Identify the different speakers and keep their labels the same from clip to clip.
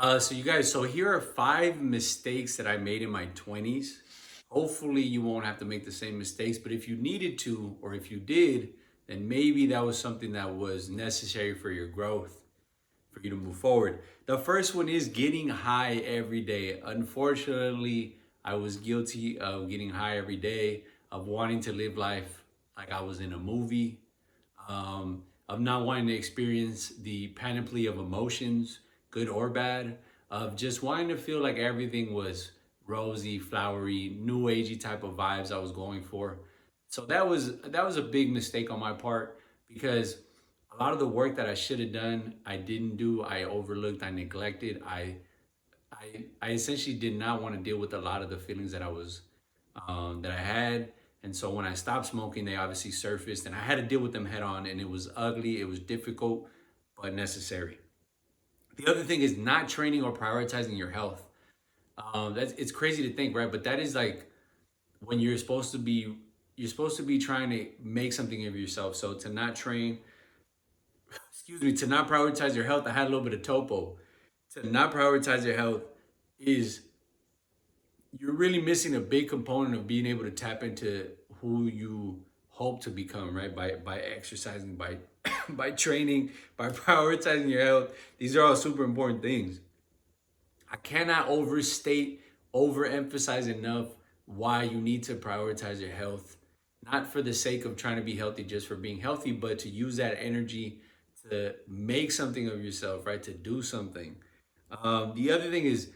Speaker 1: So you guys, so here are 5 mistakes that I made in my 20s. Hopefully you won't have to make the same mistakes, but if you needed to, or if you did, then maybe that was something that was necessary for your growth, for you to move forward. The first one is getting high every day. Unfortunately, I was guilty of getting high every day, of wanting to live life like I was in a movie, of not wanting to experience the panoply of emotions, good or bad, of just wanting to feel like everything was rosy, flowery, new agey type of vibes I was going for. So that was a big mistake on my part because a lot of the work that I should have done, I didn't do. I overlooked. I neglected. I essentially did not want to deal with a lot of the feelings that I had. And so when I stopped smoking, they obviously surfaced, and I had to deal with them head on. And it was ugly. It was difficult, but necessary. The other thing is not training or prioritizing your health. That's it's crazy to think, right? But that is like when you're supposed to be trying to make something of yourself. So to not train, excuse me, to not prioritize your health, I had a little bit of topo. To not prioritize your health is you're really missing a big component of being able to tap into who you hope to become, right? By exercising, by by training, by prioritizing your health. These are all super important things. I cannot overemphasize enough why you need to prioritize your health, not for the sake of trying to be healthy just for being healthy, but to use that energy to make something of yourself, right? To do something. The other thing is,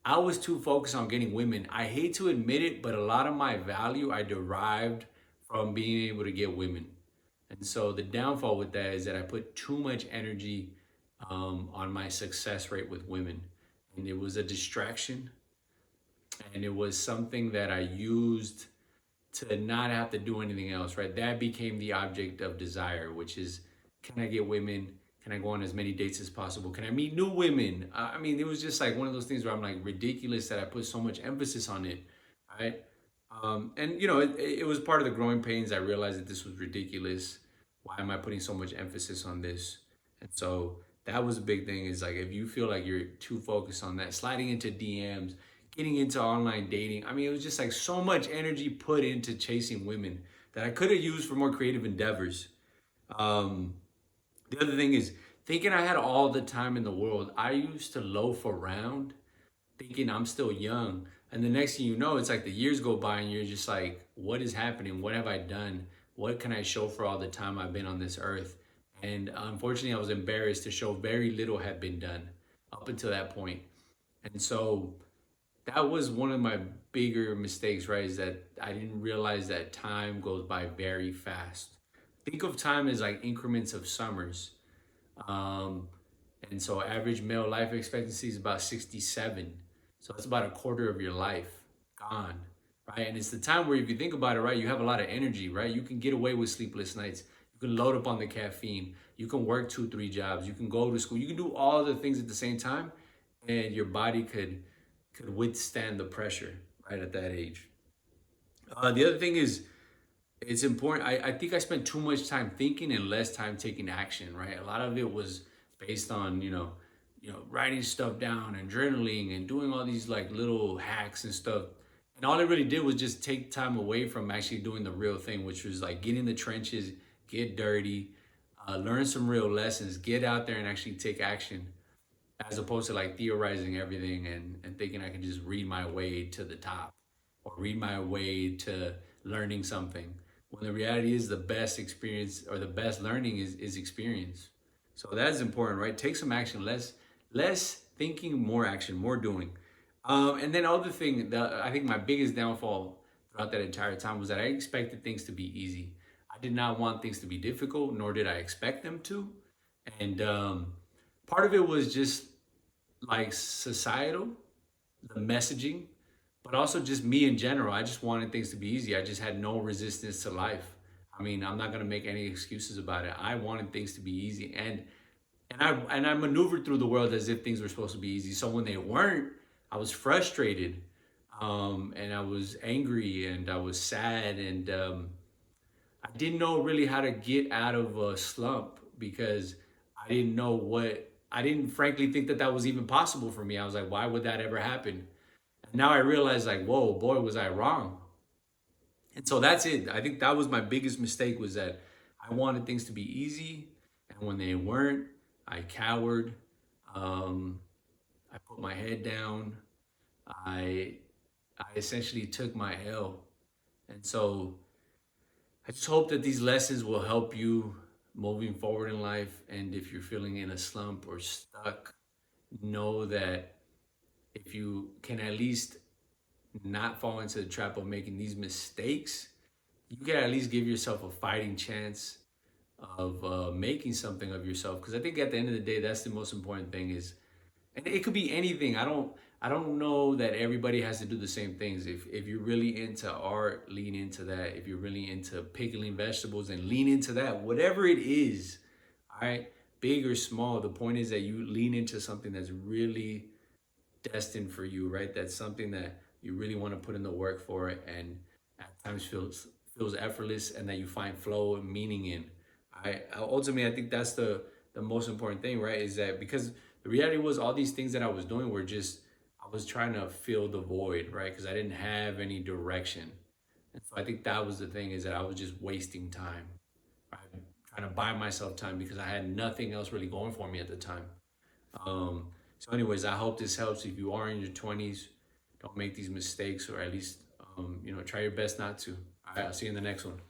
Speaker 1: I was too focused on getting women. I hate to admit it, but a lot of my value I derived from being able to get women. And so the downfall with that is that I put too much energy on my success rate with women. And it was a distraction. And it was something that I used to not have to do anything else, right? That became the object of desire, which is, can I get women? Can I go on as many dates as possible? Can I meet new women? I mean, it was just like one of those things where I'm like ridiculous that I put so much emphasis on it, right? And it was part of the growing pains. I realized that this was ridiculous. Why am I putting so much emphasis on this? And so that was a big thing. Is like if you feel like you're too focused on that, sliding into DMs, getting into online dating. I mean, it was just like so much energy put into chasing women that I could have used for more creative endeavors. Um, the other thing is thinking I had all the time in the world. I used to loaf around thinking I'm still young. And the next thing you know, it's like the years go by and you're just like, what is happening? What have I done? What can I show for all the time I've been on this earth? And unfortunately, I was embarrassed to show very little had been done up until that point. And so that was one of my bigger mistakes, right? Is that I didn't realize that time goes by very fast. Think of time as like increments of summers. Um, and so average male life expectancy is about 67. So that's about a quarter of your life gone, right? And it's the time where if you think about it, right, you have a lot of energy, right? You can get away with sleepless nights. You can load up on the caffeine. You can work 2, 3 jobs. You can go to school. You can do all the things at the same time, and your body could withstand the pressure, right, at that age. The other thing is it's important. I think I spent too much time thinking and less time taking action, right? A lot of it was based on, writing stuff down and journaling and doing all these like little hacks and stuff. And all it really did was just take time away from actually doing the real thing, which was like get in the trenches, get dirty, learn some real lessons, get out there and actually take action as opposed to like theorizing everything and thinking I can just read my way to the top or read my way to learning something. When the reality is the best experience or the best learning is experience. So that's important, right? Take some action, less thinking, more action, more doing. And then other thing, I think my biggest downfall throughout that entire time was that I expected things to be easy. I did not want things to be difficult, nor did I expect them to. And part of it was just like societal, the messaging, but also just me in general. I just wanted things to be easy. I just had no resistance to life. I mean, I'm not gonna make any excuses about it. I wanted things to be easy, and I maneuvered through the world as if things were supposed to be easy. So when they weren't, I was frustrated, and I was angry, and I was sad, and I didn't know really how to get out of a slump because I didn't know I didn't frankly think that that was even possible for me. I was like, why would that ever happen? And now I realize, like, whoa, boy, was I wrong. And so that's it. I think that was my biggest mistake, was that I wanted things to be easy, and when they weren't, I cowered. Um, I put my head down. I I essentially took my L. And so I just hope that these lessons will help you moving forward in life. And if you're feeling in a slump or stuck, know that if you can at least not fall into the trap of making these mistakes, you can at least give yourself a fighting chance of making something of yourself. Because I think at the end of the day, that's the most important thing. Is, and it could be anything. I don't know that everybody has to do the same things. If you're really into art, lean into that. If you're really into pickling vegetables, and lean into that. Whatever it is, all right, big or small, the point is that you lean into something that's really destined for you, right? That's something that you really want to put in the work for, and at times feels effortless, and that you find flow and meaning in. Ultimately, I think that's the most important thing, right? Is that, because the reality was, all these things that I was doing were just, I was trying to fill the void, right? Because I didn't have any direction. And so I think that was the thing, is that I was just wasting time, right? Trying to buy myself time because I had nothing else really going for me at the time. So, anyways, I hope this helps. If you are in your 20s, don't make these mistakes, or at least, try your best not to. All right, I'll see you in the next one.